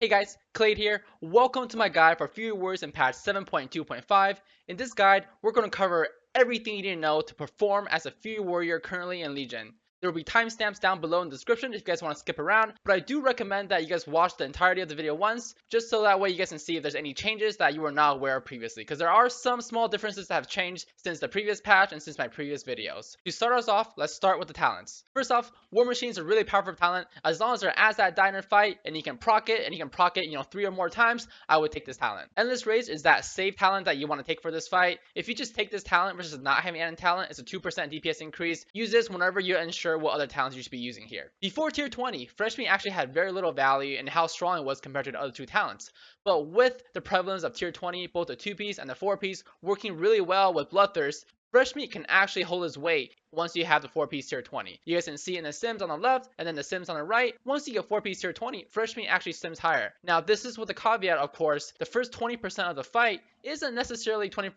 Hey guys, Kelade here. Welcome to my guide for Fury Warriors in patch 7.2.5. In this guide, we're going to cover everything you need to know to perform as a Fury Warrior currently in Legion. There will be timestamps down below in the description if you guys want to skip around, but I do recommend that you guys watch the entirety of the video once, just so that way you guys can see if there's any changes that you were not aware of previously, because there are some small differences that have changed since the previous patch and since my previous videos. To start us off, let's start with the talents. First off, War Machine is a really powerful talent. As long as there as that die in a fight and you can proc it, and you can proc it, 3 or more times, I would take this talent. Endless Rage is that safe talent that you want to take for this fight. If you just take this talent versus not having any talent, it's a 2% DPS increase. Use this whenever you're unsure what other talents you should be using here. Before tier 20, Fresh Meat actually had very little value in how strong it was compared to the other two talents. But with the prevalence of tier 20, both the 2-piece and the 4-piece working really well with Bloodthirst, Fresh Meat can actually hold its weight once you have the 4-piece tier 20. You guys can see in the sims on the left and then the sims on the right. Once you get 4-piece tier 20, Fresh Meat actually sims higher. Now this is with the caveat, of course, the first 20% of the fight isn't necessarily 20%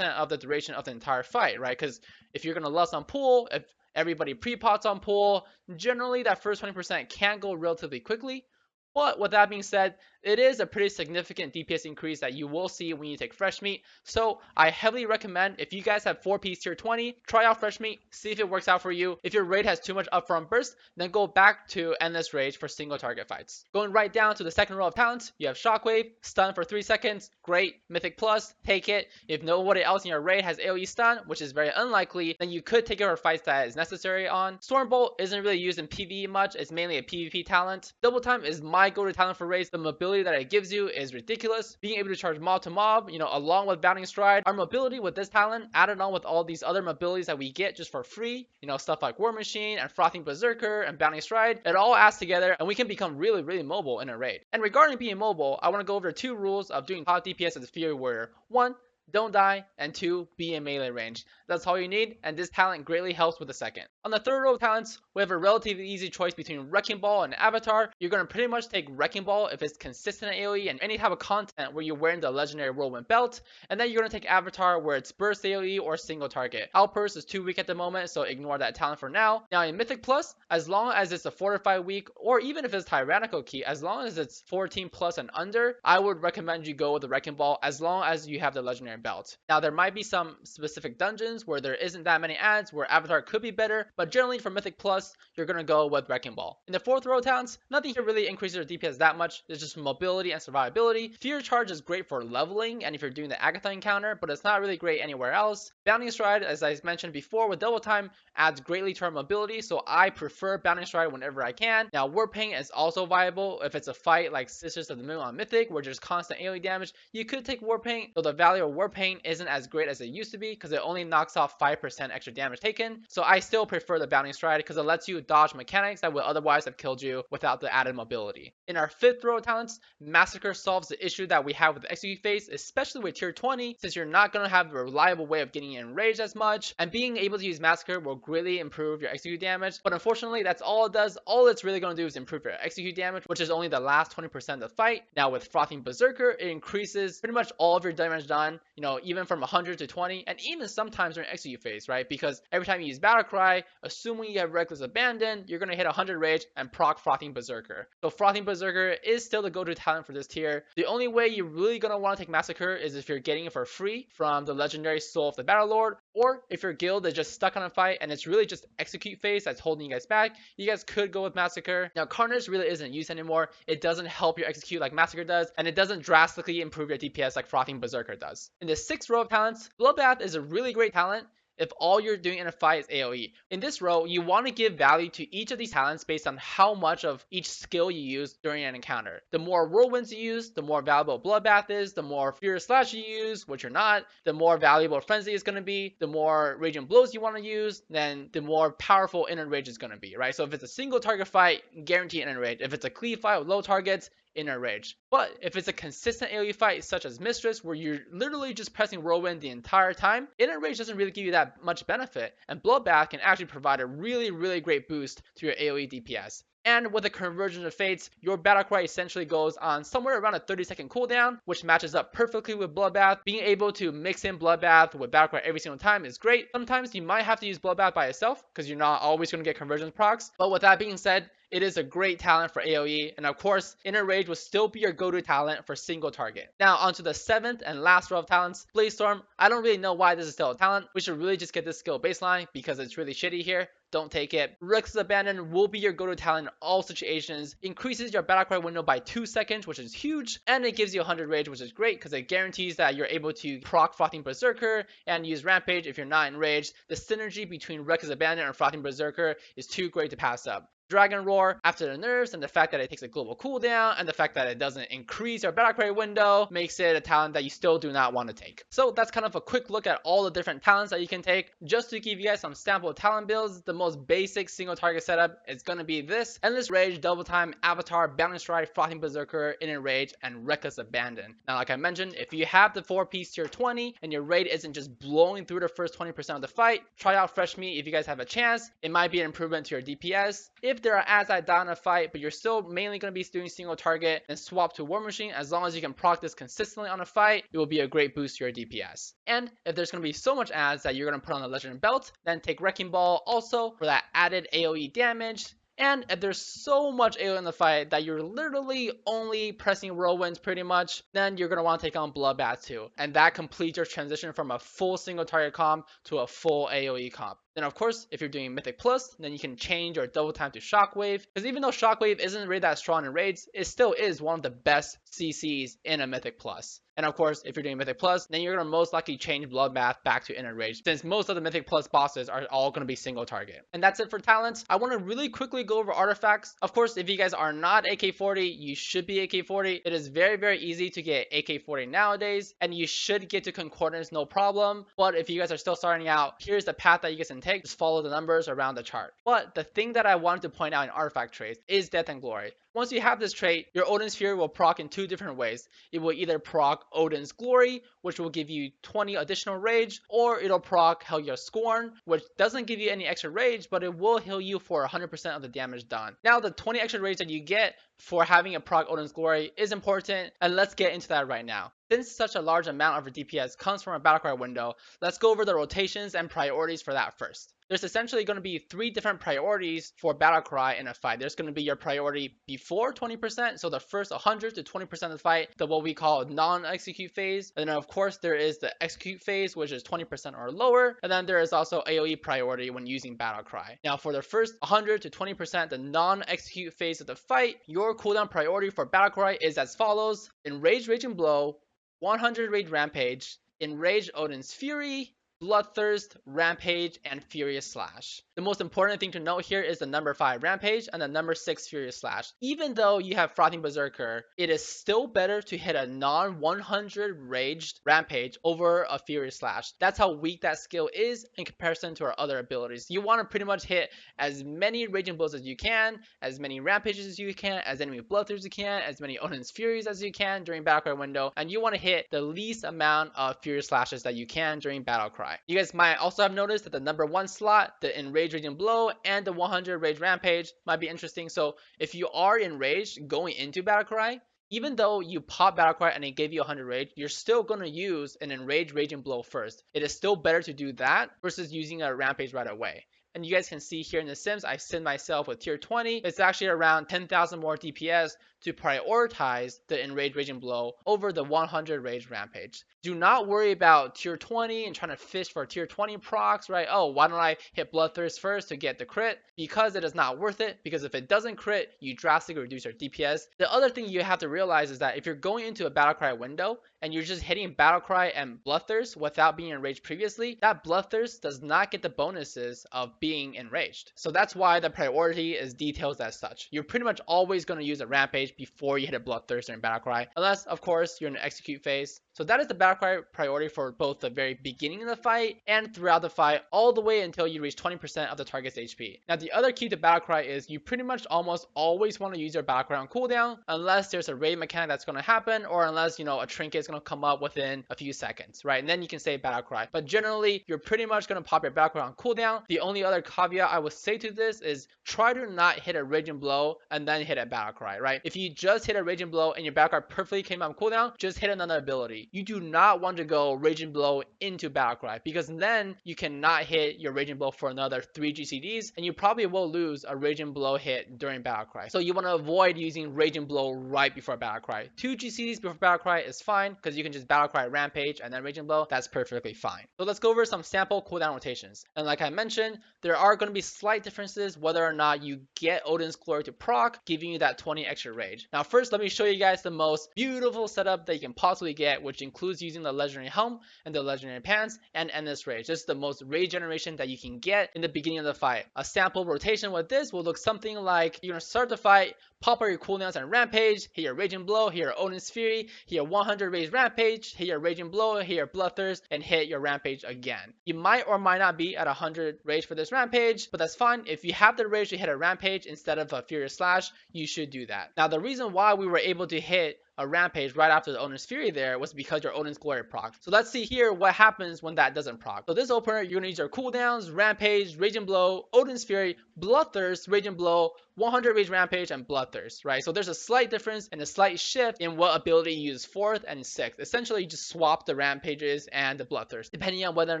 of the duration of the entire fight, right? Because if you're going to lust on pool, if everybody pre-pots on pool, generally that first 20% can go relatively quickly. But with that being said, it is a pretty significant DPS increase that you will see when you take Fresh Meat. So I heavily recommend, if you guys have 4-piece tier 20, try out Fresh Meat, see if it works out for you. If your raid has too much upfront burst, then go back to Endless Rage for single target fights. Going right down to the second row of talents, you have Shockwave, stun for 3 seconds, great, Mythic Plus, take it. If nobody else in your raid has AoE stun, which is very unlikely, then you could take it for fights that is necessary on. Stormbolt isn't really used in PvE much, it's mainly a PvP talent. Double Time is my go-to talent for raids. The mobility that it gives you is ridiculous. Being able to charge mob to mob, along with Bounding Stride. Our mobility with this talent, added on with all these other mobilities that we get just for free, stuff like War Machine and Frothing Berserker and Bounding Stride, it all adds together and we can become really, really mobile in a raid. And regarding being mobile, I want to go over 2 rules of doing top DPS as a Fury Warrior. 1, don't die, and 2, be in melee range. That's all you need, and this talent greatly helps with the second. On the third row of talents, we have a relatively easy choice between Wrecking Ball and Avatar. You're going to pretty much take Wrecking Ball if it's consistent AoE and any type of content where you're wearing the legendary whirlwind belt, and then you're going to take Avatar where it's burst AoE or single target. Outburst is too weak at the moment, so ignore that talent for now. Now in Mythic Plus, as long as it's a fortified weak, or even if it's Tyrannical Key, as long as it's 14 plus and under, I would recommend you go with the Wrecking Ball as long as you have the legendary belt. Now there might be some specific dungeons where there isn't that many ads where Avatar could be better, but generally for Mythic Plus, you're going to go with Wrecking Ball. In the fourth row talents, nothing here really increases your DPS that much. It's just mobility and survivability. Fear Charge is great for leveling and if you're doing the Agatha encounter, but it's not really great anywhere else. Bounding Stride, as I mentioned before with Double Time, adds greatly to our mobility, so I prefer Bounding Stride whenever I can. Now Warpaint is also viable if it's a fight like Sisters of the Moon on Mythic where there's constant AoE damage. You could take Warpaint, though the value of Warpaint isn't as great as it used to be because it only knocks off 5% extra damage taken. So I still prefer the Bounding Stride because it lets you dodge mechanics that would otherwise have killed you without the added mobility. In our fifth row of talents, Massacre solves the issue that we have with the Execute phase, especially with tier 20, since you're not going to have a reliable way of getting enraged as much, and being able to use Massacre will greatly improve your Execute damage. But unfortunately, that's all it does. All it's really going to do is improve your Execute damage, which is only the last 20% of the fight. Now with Frothing Berserker, it increases pretty much all of your damage done, even from 100 to 20, and even sometimes during Execute phase, right? Because every time you use Battle Cry, assuming you have Reckless Abandon, you're going to hit 100 rage and proc Frothing Berserker. So Frothing Berserker is still the go-to talent for this tier. The only way you're really going to want to take Massacre is if you're getting it for free from the legendary Soul of the Battle Lord, or if your guild is just stuck on a fight and it's really just Execute phase that's holding you guys back, you guys could go with Massacre. Now Carnage really isn't used anymore. It doesn't help your Execute like Massacre does, and it doesn't drastically improve your DPS like Frothing Berserker does. In the sixth row of talents, Bloodbath is a really great talent if all you're doing in a fight is AoE. In this row, you want to give value to each of these talents based on how much of each skill you use during an encounter. The more whirlwinds you use, the more valuable Bloodbath is. The more Furious Slash you use, which you're not, the more valuable Frenzy is going to be. The more Raging Blows you want to use, then the more powerful Inner Rage is going to be, right? So if it's a single target fight, guarantee Inner Rage. If it's a cleave fight with low targets, Inner Rage. But if it's a consistent AoE fight such as Mistress where you're literally just pressing Whirlwind the entire time, Inner Rage doesn't really give you that much benefit, and Bloodbath can actually provide a really, really great boost to your AoE DPS. And with the Convergence of Fates, your Battlecry essentially goes on somewhere around a 30-second cooldown, which matches up perfectly with Bloodbath. Being able to mix in Bloodbath with Battlecry every single time is great. Sometimes you might have to use Bloodbath by itself, because you're not always going to get Convergence procs. But with that being said, it is a great talent for AoE, and of course, Inner Rage will still be your go-to talent for single target. Now, onto the 7th and last row of talents, Blaze Storm. I don't really know why this is still a talent. We should really just get this skill baseline, because it's really shitty here. Don't take it. Reckless Abandon will be your go-to talent in all situations. Increases your Battlecry window by 2 seconds, which is huge, and it gives you 100 rage, which is great because it guarantees that you're able to proc Frothing Berserker and use Rampage if you're not enraged. The synergy between Reckless Abandon and Frothing Berserker is too great to pass up. Dragon Roar, after the nerfs and the fact that it takes a global cooldown and the fact that it doesn't increase your Battlecry window makes it a talent that you still do not want to take. So that's kind of a quick look at all the different talents that you can take. Just to give you guys some sample talent builds, the most basic single target setup is going to be this: Endless Rage, Double Time, Avatar, Bounding Stride, Frothing Berserker, Inner Rage, and Reckless Abandon. Now, like I mentioned, if you have the 4-piece tier 20 and your raid isn't just blowing through the first 20% of the fight, try out Fresh Meat if you guys have a chance. It might be an improvement to your DPS. If there are ads that die in a fight, but you're still mainly going to be doing single target, and swap to War Machine. As long as you can proc this consistently on a fight, it will be a great boost to your DPS. And if there's going to be so much ads that you're going to put on the Legend Belt, then take Wrecking Ball also for that added AoE damage. And if there's so much AoE in the fight that you're literally only pressing whirlwinds pretty much, then you're going to want to take on Bloodbath too. And that completes your transition from a full single target comp to a full AoE comp. Then of course, if you're doing Mythic Plus, then you can change your double time to Shockwave. Because even though Shockwave isn't really that strong in raids, it still is one of the best CCs in a Mythic Plus. And of course, if you're doing Mythic Plus, then you're going to most likely change Bloodbath back to Inner Rage, since most of the Mythic Plus bosses are all going to be single target. And that's it for talents. I want to really quickly go over artifacts. Of course, if you guys are not AK-40, you should be AK-40. It is very, very easy to get AK-40 nowadays, and you should get to Concordance no problem. But if you guys are still starting out, here's the path that you guys can take. Just follow the numbers around the chart. But the thing that I wanted to point out in artifact traits is Death and Glory. Once you have this trait, your Odin's Fury will proc in 2 different ways. It will either proc Odin's Glory, which will give you 20 additional rage, or it'll proc Heljar's Scorn, which doesn't give you any extra rage, but it will heal you for 100% of the damage done. Now, the 20 extra rage that you get for having a proc Odin's Glory is important, and let's get into that right now. Since such a large amount of your DPS comes from a Battlecry window, let's go over the rotations and priorities for that first. There's essentially going to be 3 different priorities for Battlecry in a fight. There's going to be your priority before 20%, so the first 100 to 20% of the fight, the what we call non-execute phase. And then of course there is the execute phase, which is 20% or lower. And then there is also AoE priority when using Battlecry. Now for the first 100 to 20%, the non-execute phase of the fight, your cooldown priority for Battlecry is as follows: Enraged Raging Blow, 100 Rage Rampage, Enraged Odin's Fury, Bloodthirst, Rampage, and Furious Slash. The most important thing to note here is the number 5 Rampage and the number 6 Furious Slash. Even though you have Frothing Berserker, it is still better to hit a non-100 raged Rampage over a Furious Slash. That's how weak that skill is in comparison to our other abilities. You want to pretty much hit as many Raging Blows as you can, as many Rampages as you can, as many Bloodthirsts as you can, as many Odin's Furies as you can during Battlecry window, and you want to hit the least amount of Furious Slashes that you can during Battlecry. You guys might also have noticed that the number 1 slot, the Enraged Raging Blow, and the 100 Rage Rampage might be interesting. So if you are enraged going into Battlecry, even though you pop Battlecry and it gave you 100 rage, you're still going to use an Enraged Raging Blow first. It is still better to do that versus using a Rampage right away. And you guys can see here in the Sims, I sim myself with tier 20. It's actually around 10,000 more DPS to prioritize the Enraged Raging Blow over the 100 Rage Rampage. Do not worry about tier 20 and trying to fish for tier 20 procs, right? Oh, why don't I hit Bloodthirst first to get the crit? Because it is not worth it, because if it doesn't crit, you drastically reduce your DPS. The other thing you have to realize is that if you're going into a Battlecry window and you're just hitting Battlecry and Bloodthirst without being enraged previously, that Bloodthirst does not get the bonuses of being enraged. So that's why the priority is details as such. You're pretty much always going to use a Rampage before you hit a Bloodthirst during Battlecry, unless of course you're in an execute phase. So that is the battle cry priority for both the very beginning of the fight and throughout the fight, all the way until you reach 20% of the target's HP. Now the other key to battle cry is you pretty much almost always want to use your battle cry on cooldown unless there's a raid mechanic that's going to happen, or unless a trinket is going to come up within a few seconds, right? And then you can say battle cry. But generally, you're pretty much going to pop your battle cry on cooldown. The only other caveat I would say to this is try to not hit a raging blow and then hit a battle cry, right? If you just hit a raging blow and your battle cry perfectly came out on cooldown, just hit another ability. You do not want to go raging blow into battle cry, because then you cannot hit your raging blow for another 3 GCDs, and you probably will lose a raging blow hit during battle cry. So you want to avoid using raging blow right before battle cry. 2 GCDs before battle cry is fine, because you can just battle cry rampage and then raging blow. That's perfectly fine. So let's go over some sample cooldown rotations. And like I mentioned, there are going to be slight differences whether or not you get Odin's Glory to proc, giving you that 20 extra rage. Now first, let me show you guys the most beautiful setup that you can possibly get, which includes using the legendary helm and the legendary pants and endless rage. This is the most rage generation that you can get in the beginning of the fight. A sample rotation with this will look something like you're going to start the fight, pop out your cooldowns and rampage, hit your raging blow, hit your Odin's Fury, hit your 100 rage rampage, hit your raging blow, hit your bloodthirst, and hit your rampage again. You might or might not be at 100 rage for this rampage, but that's fine. If you have the rage to hit a rampage instead of a furious slash, you should do that. Now the reason why we were able to hit a rampage right after the Odin's Fury there was because your Odin's Glory proc. So let's see here what happens when that doesn't proc. So this opener, you're gonna use your cooldowns, rampage, raging blow, Odin's Fury, bloodthirst, raging blow, 100 rage rampage, and bloodthirst, right? So there's a slight difference and a slight shift in what ability you use 4th and 6th. Essentially, you just swap the rampages and the bloodthirst, depending on whether or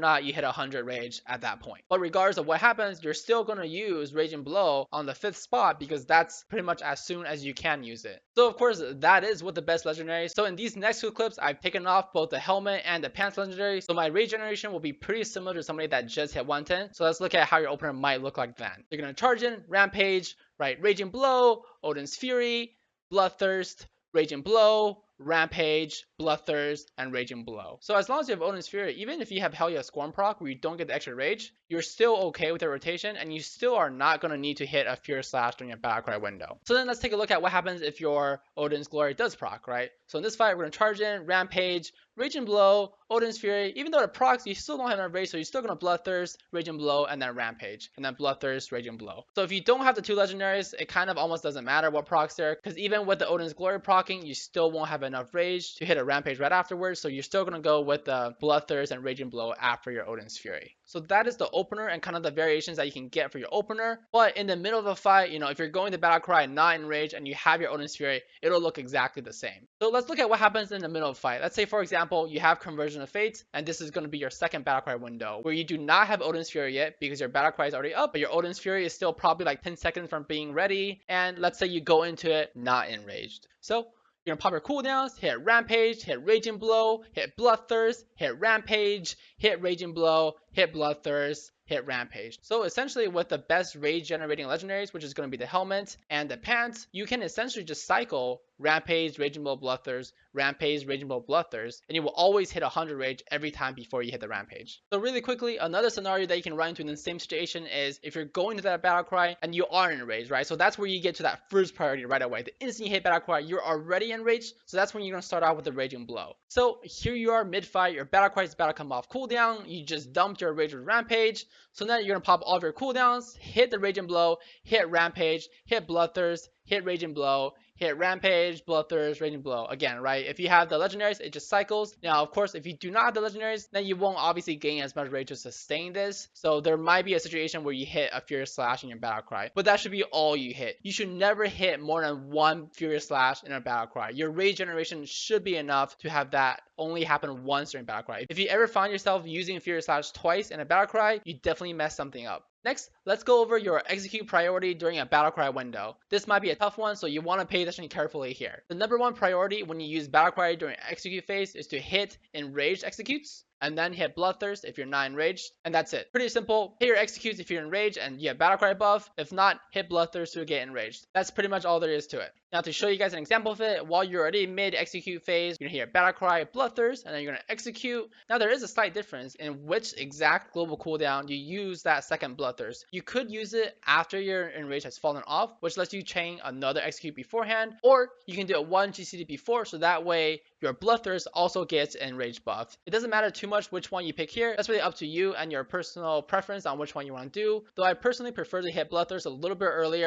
not you hit 100 rage at that point. But regardless of what happens, you're still gonna use raging blow on the 5th spot, because that's pretty much as soon as you can use it. So of course, that is what the best legendary. So in these next 2 clips, I've taken off both the helmet and the pants legendary. So my rage generation will be pretty similar to somebody that just hit 110. So let's look at how your opener might look like then. You're gonna charge in, rampage, right? Raging blow, Odin's Fury, bloodthirst, raging blow, rampage, bloodthirst, and raging blow. So as long as you have Odin's Fury, even if you have Helya Scorn proc where you don't get the extra rage, you're still okay with the rotation, and you still are not going to need to hit a Furious Slash during your battle cry window. So then let's take a look at what happens if your Odin's Glory does proc, right? So in this fight, we're going to charge in, rampage, raging blow, Odin's Fury. Even though it procs, you still don't have enough rage, so you're still going to bloodthirst, raging blow, and then rampage, and then bloodthirst, raging blow. So if you don't have the 2 legendaries, it kind of almost doesn't matter what procs there, because even with the Odin's Glory procking, you still won't have enough rage to hit a rampage right afterwards, so you're still going to go with the bloodthirst and raging blow after your Odin's Fury. So that is the opener and kind of the variations that you can get for your opener. But in the middle of a fight, if you're going to battle cry not in rage and you have your Odin's Fury, it'll look exactly the same. So let's look at what happens in the middle of a fight. Let's say, for example, you have Conversion of Fates, and this is going to be your second battle cry window where you do not have Odin's Fury yet because your battle cry is already up, but your Odin's Fury is still probably like 10 seconds from being ready. And let's say you go into it not enraged. So you're gonna pop your cooldowns, hit rampage, hit raging blow, hit bloodthirst, hit rampage, hit raging blow, hit bloodthirst, hit rampage. So essentially with the best rage generating legendaries, which is going to be the helmet and the pants, you can essentially just cycle rampage, raging blow, bloodthirst, rampage, raging blow, bloodthirst, and you will always hit 100 rage every time before you hit the rampage. So really quickly, another scenario that you can run into in the same situation is if you're going to that battle cry and you are in rage, right? So that's where you get to that first priority right away. The instant you hit battle cry, you're already in rage, so that's when you're going to start out with the raging blow. So here you are mid-fight, your battle cry is about to come off cooldown, you just dumped your rage with rampage, so now you're going to pop all of your cooldowns, hit the raging blow, hit rampage, hit bloodthirst, hit raging blow, hit rampage, bloodthirst, raging blow again, right? If you have the legendaries, it just cycles. Now of course, if you do not have the legendaries, then you won't obviously gain as much rage to sustain this, so there might be a situation where you hit a furious slash in your battle cry, but that should be all you hit. You should never hit more than 1 furious slash in a battle cry. Your rage generation should be enough to have that only happen once during battle cry. If you ever find yourself using furious slash twice in a battle cry, you definitely messed something up. Next, let's go over your execute priority during a battle cry window. This might be a tough one, so you want to pay attention carefully here. The number 1 priority when you use battle cry during execute phase is to hit enraged executes, and then hit Bloodthirst if you're not enraged, and that's it. Pretty simple. Hit your executes if you're enraged and you have Battlecry buff. If not, hit Bloodthirst to get enraged. That's pretty much all there is to it. Now to show you guys an example of it, while you're already mid-execute phase, you're gonna hear Battlecry, Bloodthirst, and then you're gonna execute. Now there is a slight difference in which exact global cooldown you use that second Bloodthirst. You could use it after your enrage has fallen off, which lets you chain another execute beforehand, or you can do it one GCD before, so that way your Bloodthirst also gets enrage buff. It doesn't matter too much which one you pick here. That's really up to you and your personal preference on which one you want to do. Though I personally prefer to hit Bloodthirst a little bit early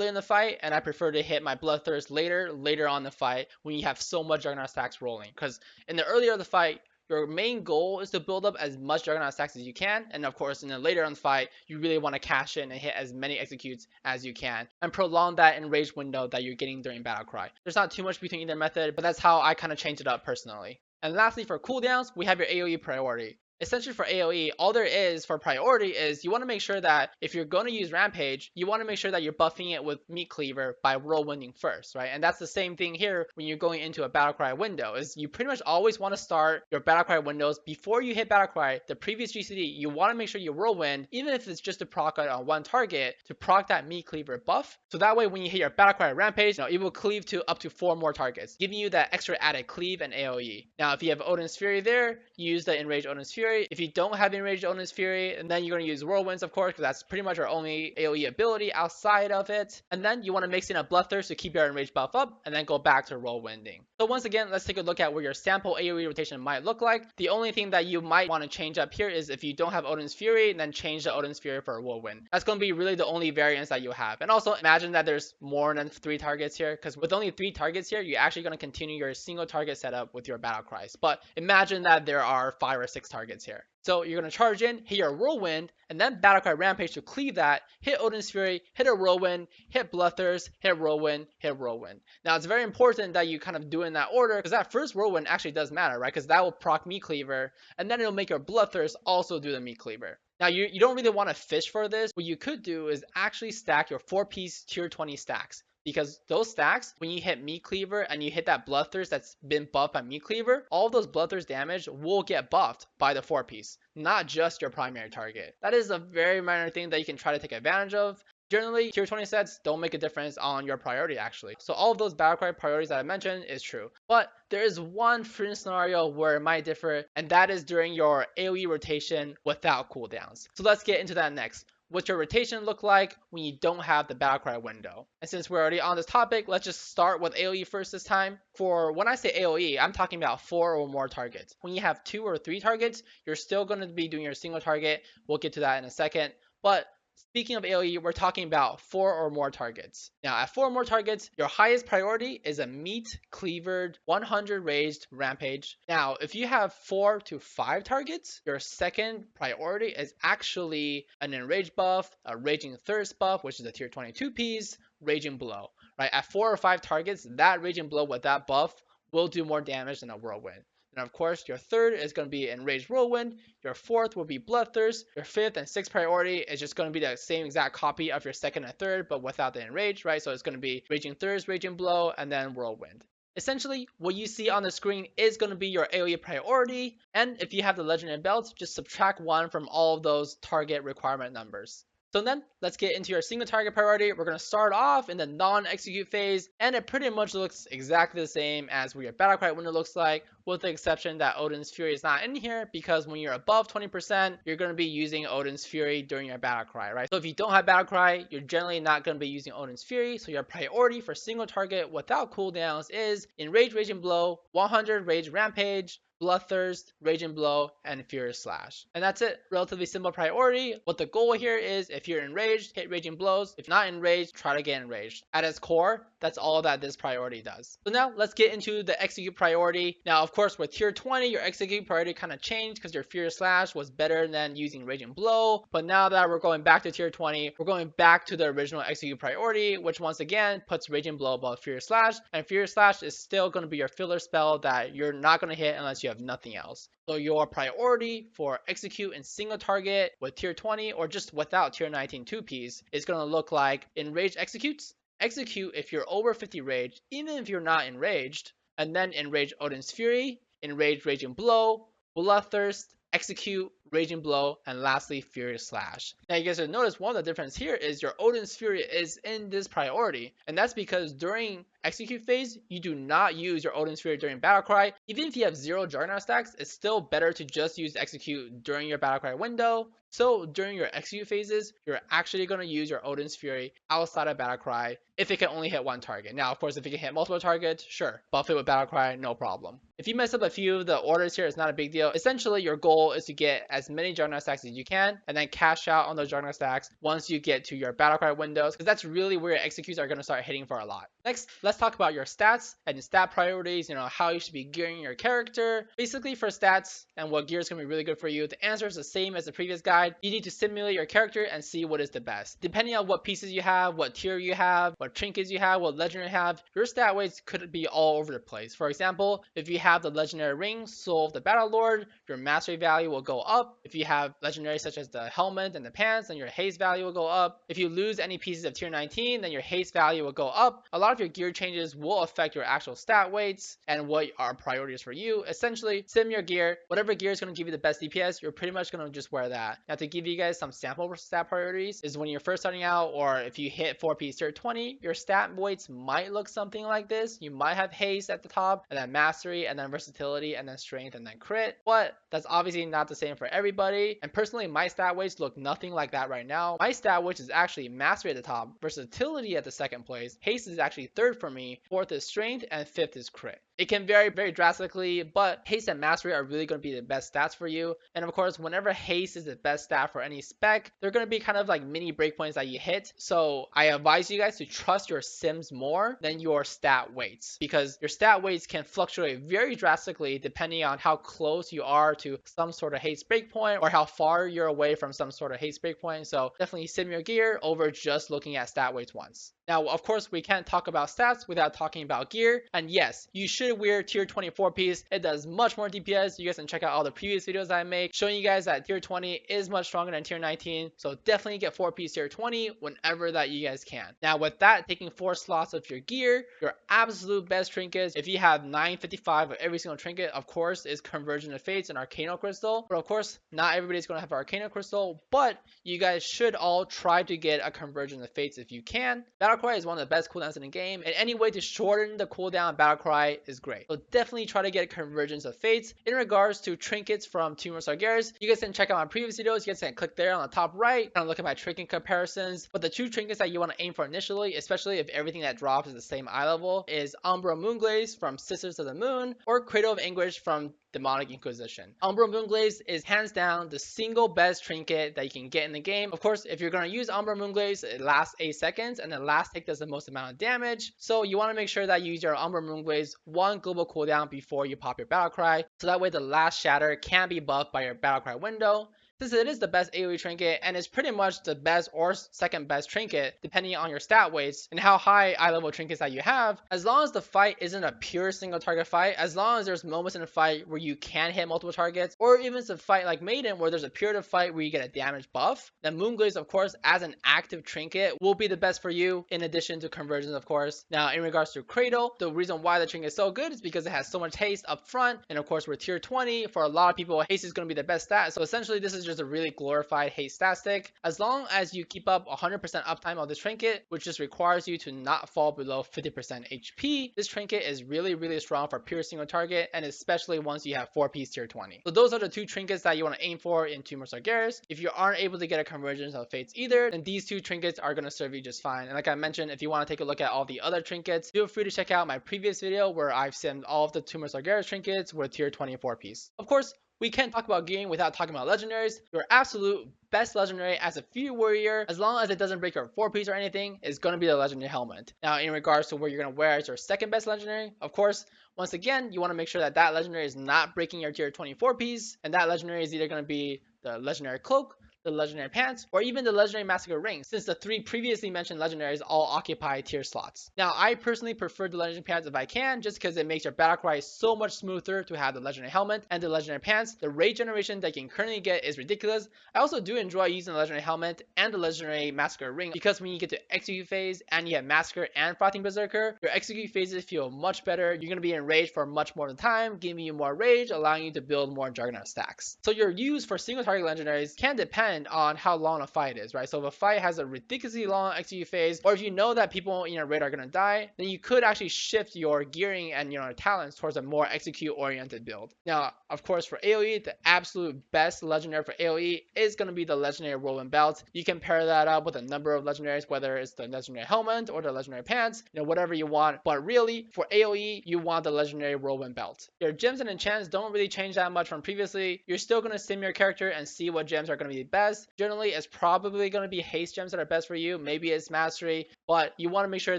in the fight, and I prefer to hit my Bloodthirst later on the fight when you have so much Juggernaut stacks rolling. Because in the earlier of the fight, your main goal is to build up as much Juggernaut stacks as you can, and of course in the later on the fight, you really want to cash in and hit as many executes as you can, and prolong that enraged window that you're getting during Battlecry. There's not too much between either method, but that's how I kind of change it up personally. And lastly, for cooldowns, we have your AoE priority. Essentially for AoE, all there is for priority is you want to make sure that if you're going to use Rampage, you want to make sure that you're buffing it with Meat Cleaver by whirlwinding first, right? And that's the same thing here when you're going into a Battlecry window, is you pretty much always want to start your Battlecry windows before you hit Battlecry, the previous GCD, you want to make sure you whirlwind, even if it's just to proc it on one target, to proc that Meat Cleaver buff. So that way when you hit your Battlecry Rampage, it will cleave to up to 4 more targets, giving you that extra added cleave and AoE. Now if you have Odin's Fury there, you use the Enraged Odin's Fury. If you don't have Enraged Odin's Fury, and then you're going to use Whirlwinds, of course, because that's pretty much our only AoE ability outside of it. And then you want to mix in a Bloodthirst to keep your Enraged buff up, and then go back to Whirlwinding. So once again, let's take a look at where your sample AoE rotation might look like. The only thing that you might want to change up here is if you don't have Odin's Fury, then change the Odin's Fury for a Whirlwind. That's going to be really the only variance that you have. And also imagine that there's more than 3 targets here, because with only 3 targets here, you're actually going to continue your single target setup with your Battlecries. But imagine that there are 5 or 6 targets here. So you're going to charge in, hit your Whirlwind, and then Battlecry Rampage to cleave that, hit Odin's Fury, hit a Whirlwind, hit Bloodthirst, hit Whirlwind, hit Whirlwind. Now it's very important that you kind of do it in that order, because that first Whirlwind actually does matter, right? Because that will proc Meat Cleaver, and then it'll make your Bloodthirst also do the Meat Cleaver. Now you don't really want to fish for this. What you could do is actually stack your 4-piece tier 20 stacks. Because those stacks, when you hit Meat Cleaver and you hit that Bloodthirst that's been buffed by Meat Cleaver, all of those Bloodthirst damage will get buffed by the 4-piece, not just your primary target. That is a very minor thing that you can try to take advantage of. Generally, tier 20 sets don't make a difference on your priority actually. So all of those Battlecry priorities that I mentioned is true. But there is one fringe scenario where it might differ, and that is during your AoE rotation without cooldowns. So let's get into that next. What's your rotation look like when you don't have the Battlecry window? And since we're already on this topic, let's just start with AoE first this time. For when I say AoE, I'm talking about 4 or more targets. When you have 2 or 3 targets, you're still going to be doing your single target. We'll get to that in a second. But speaking of AoE, we're talking about 4 or more targets. Now, at 4 or more targets, your highest priority is a Meat Cleavered 100 Raged Rampage. Now, if you have 4 to 5 targets, your second priority is actually an Enraged buff, a Raging Thirst buff, which is a tier 22 piece, Raging Blow. Right? At 4 or 5 targets, that Raging Blow with that buff will do more damage than a Whirlwind. And of course, your third is going to be Enraged Whirlwind. Your fourth will be Bloodthirst. Your fifth and sixth priority is just going to be the same exact copy of your second and third, but without the Enrage, right? So it's going to be Raging Thirst, Raging Blow, and then Whirlwind. Essentially, what you see on the screen is going to be your AoE priority. And if you have the Legendary belt, just subtract 1 from all of those target requirement numbers. So then let's get into your single target priority. We're going to start off in the non-execute phase, and it pretty much looks exactly the same as what your Battlecry window looks like, with the exception that Odin's Fury is not in here, because when you're above 20%, you're going to be using Odin's Fury during your Battlecry, right? So if you don't have Battlecry, you're generally not going to be using Odin's Fury, so your priority for single target without cooldowns is Enrage Raging Blow, 100 Rage Rampage, Bloodthirst, Raging Blow, and Furious Slash. And that's it. Relatively simple priority. What the goal here is, if you're enraged, hit Raging Blows. If not enraged, try to get enraged. At its core, that's all that this priority does. So now let's get into the execute priority. Now, of course, with tier 20, your execute priority kind of changed because your Furious Slash was better than using Raging Blow. But now that we're going back to tier 20, we're going back to the original execute priority, which once again puts Raging Blow above Furious Slash. And Furious Slash is still going to be your filler spell that you're not going to hit unless you have nothing else. So your priority for execute in single target with tier 20 or just without tier 19 2-piece is going to look like enraged executes, execute if you're over 50 rage, even if you're not enraged, and then enrage Odin's Fury, enrage Raging Blow, Bloodthirst, Execute, Raging Blow, and lastly Fury Slash. Now you guys will notice one of the difference here is your Odin's Fury is in this priority, and that's because during Execute phase, you do not use your Odin's Fury during Battlecry. Even if you have 0 Juggernaut stacks, it's still better to just use Execute during your Battlecry window. So during your Execute phases, you're actually going to use your Odin's Fury outside of Battlecry if it can only hit one target. Now, of course, if it can hit multiple targets, sure, buff it with Battlecry, no problem. If you mess up a few of the orders here, it's not a big deal. Essentially, your goal is to get as many Juggernaut stacks as you can, and then cash out on those Juggernaut stacks once you get to your Battlecry windows, because that's really where your executes are going to start hitting for a lot. Next, let's talk about your stats and your stat priorities, how you should be gearing your character. Basically, for stats and what gear is going to be really good for you, the answer is the same as the previous guide. You need to simulate your character and see what is the best. Depending on what pieces you have, what tier you have, what trinkets you have, what legendary you have, your stat weights could be all over the place. For example, if you have the legendary ring, Soul of the Battle Lord, your mastery value will go up. If you have legendaries such as the helmet and the pants, then your haste value will go up. If you lose any pieces of tier 19, then your haste value will go up. A lot of your gear changes will affect your actual stat weights and what are priorities for you. Essentially, sim your gear. Whatever gear is going to give you the best DPS, you're pretty much going to just wear that. Now, to give you guys some sample stat priorities is when you're first starting out, or if you hit 4P tier 20, your stat weights might look something like this. You might have haste at the top, and then mastery, and then versatility, and then strength, and then crit. But that's obviously not the same for everybody. And personally, my stat weights look nothing like that right now. My stat weights is actually mastery at the top, versatility at the second place, haste is actually third for me, fourth is strength, and fifth is crit. It can vary very drastically, but haste and mastery are really going to be the best stats for you. And of course, whenever haste is the best stat for any spec, they're going to be kind of like mini breakpoints that you hit. So I advise you guys to trust your sims more than your stat weights, because your stat weights can fluctuate very drastically depending on how close you are to some sort of haste breakpoint or how far you're away from some sort of haste breakpoint. So definitely sim your gear over just looking at stat weights once. Now, of course, we can't talk about stats without talking about gear. And yes, you should wear tier 24 piece. It does much more DPS. You guys can check out all the previous videos I make showing you guys that tier 20 is much stronger than tier 19. So definitely get 4 piece tier 20 whenever that you guys can. Now, with that, taking 4 slots of your gear, your absolute best trinkets, if you have 955 of every single trinket, of course, is Convergence of Fates and Arcano Crystal. But of course, not everybody's going to have Arcano Crystal, but you guys should all try to get a Convergence of Fates if you can. Battlecry is one of the best cooldowns in the game, and any way to shorten the cooldown of Battlecry is great. So definitely try to get Convergence of Fates. In regards to trinkets from Team Sargeras, you guys can check out my previous videos. You guys can click there on the top right, kind of look at my trinket comparisons. But the 2 trinkets that you want to aim for initially, especially if everything that drops is the same eye level, is Umbra Moonglaze from Sisters of the Moon or Cradle of Anguish from Demonic Inquisition. Umbra Moonglaze is hands down the single best trinket that you can get in the game. Of course, if you're going to use Umbra Moonglaze, it lasts 8 seconds and the last hit does the most amount of damage. So you want to make sure that you use your Umbra Moonglaze 1 global cooldown before you pop your Battlecry. So that way the last shatter can be buffed by your Battlecry window. Since it is the best AoE trinket and it's pretty much the best or second best trinket depending on your stat weights and how high eye level trinkets that you have, as long as the fight isn't a pure single target fight, as long as there's moments in the fight where you can hit multiple targets, or even it's a fight like Maiden where there's a period of fight where you get a damage buff, then Moonglaze, of course, as an active trinket will be the best for you, in addition to Convergence, of course. Now, in regards to Cradle, the reason why the trinket is so good is because it has so much haste up front, and of course, we're tier 20. For a lot of people, haste is going to be the best stat, so essentially this is just a really glorified haste stat stick. As long as you keep up 100% uptime of this trinket, which just requires you to not fall below 50% HP, this trinket is really strong for pure single target, and especially once you have 4 piece tier 20. So those are the 2 trinkets that you want to aim for in Team Sargeras. If you aren't able to get a Convergence of Fates either, then these 2 trinkets are going to serve you just fine. And like I mentioned, if you want to take a look at all the other trinkets, feel free to check out my previous video where I've simmed all of the Team Sargeras trinkets with tier 24 piece. Of course, we can't talk about gearing without talking about legendaries. Your absolute best legendary as a Fury Warrior, as long as it doesn't break your 4 piece or anything, is going to be the legendary helmet. Now, in regards to where you're going to wear as your second best legendary, of course, once again, you want to make sure that that legendary is not breaking your tier 24 piece, and that legendary is either going to be the legendary cloak, the Legendary Pants, or even the Legendary Massacre Ring, since the 3 previously mentioned legendaries all occupy tier slots. Now, I personally prefer the Legendary Pants if I can, just because it makes your battle cry so much smoother to have the Legendary Helmet and the Legendary Pants. The raid generation that you can currently get is ridiculous. I also do enjoy using the Legendary Helmet and the Legendary Massacre Ring, because when you get to execute phase and you have Massacre and Frothing Berserker, your execute phases feel much better. You're going to be in rage for much more time, giving you more rage, allowing you to build more Juggernaut stacks. So your use for single target legendaries can depend on how long a fight is, right? So if a fight has a ridiculously long execute phase, or if you know that people in your raid are going to die, then you could actually shift your gearing and your talents towards a more execute oriented build. Now, of course, for AoE, the absolute best legendary for AoE is going to be the Legendary Whirlwind Belt. You can pair that up with a number of legendaries, whether it's the Legendary Helmet or the Legendary Pants, whatever you want. But really, for AoE, you want the Legendary Whirlwind Belt. Your gems and enchants don't really change that much from previously. You're still going to sim your character and see what gems are going to be best. Generally, it's probably going to be haste gems that are best for you. Maybe it's mastery, but you want to make sure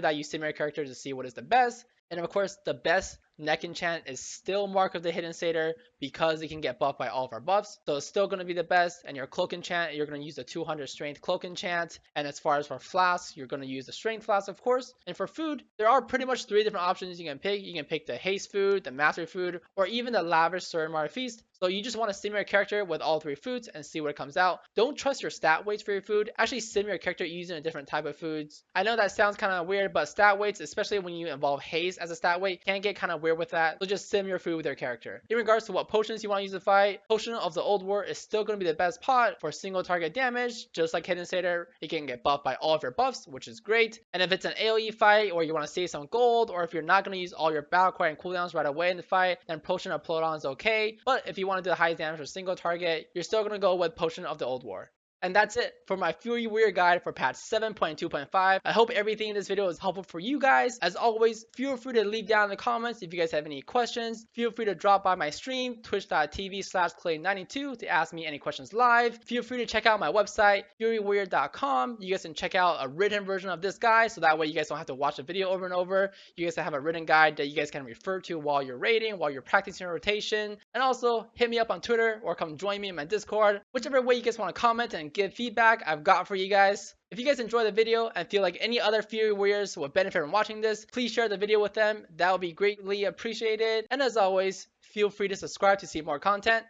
that you sim your character to see what is the best. And of course, the best neck enchant is still Mark of the Hidden Satyr, because it can get buffed by all of our buffs. So it's still going to be the best. And your cloak enchant, you're going to use the 200 strength cloak enchant. And as far as for flasks, you're going to use the strength flask, of course. And for food, there are pretty much 3 different options you can pick. You can pick the haste food, the mastery food, or even the lavish Surinmar feast. So you just want to sim your character with all 3 foods and see what comes out. Don't trust your stat weights for your food. Actually sim your character using a different type of foods. I know that sounds kind of weird, but stat weights, especially when you involve haste as a stat weight, can get kind of weird with that. So just sim your food with your character. In regards to what potions you want to use to fight, Potion of the Old War is still going to be the best pot for single target damage. Just like Hidden Satyr, it can get buffed by all of your buffs, which is great. And if it's an AoE fight, or you want to save some gold, or if you're not going to use all your battle cry and cooldowns right away in the fight, then Potion of Plodon is okay. But if you want to do the highest damage for single target, you're still going to go with Potion of the Old War. And that's it for my Fury Warrior guide for patch 7.2.5. I hope everything in this video is helpful for you guys. As always, feel free to leave down in the comments if you guys have any questions. Feel free to drop by my stream, twitch.tv/clay92, to ask me any questions live. Feel free to check out my website, furywarrior.com. You guys can check out a written version of this guide, so that way you guys don't have to watch the video over and over. You guys have a written guide that you guys can refer to while you're raiding, while you're practicing your rotation. And also, hit me up on Twitter or come join me in my Discord. Whichever way you guys want to comment and give feedback, I've got for you guys. If you guys enjoyed the video and feel like any other Fury Warriors would benefit from watching this, please share the video with them. That would be greatly appreciated. And as always, feel free to subscribe to see more content.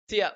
See ya.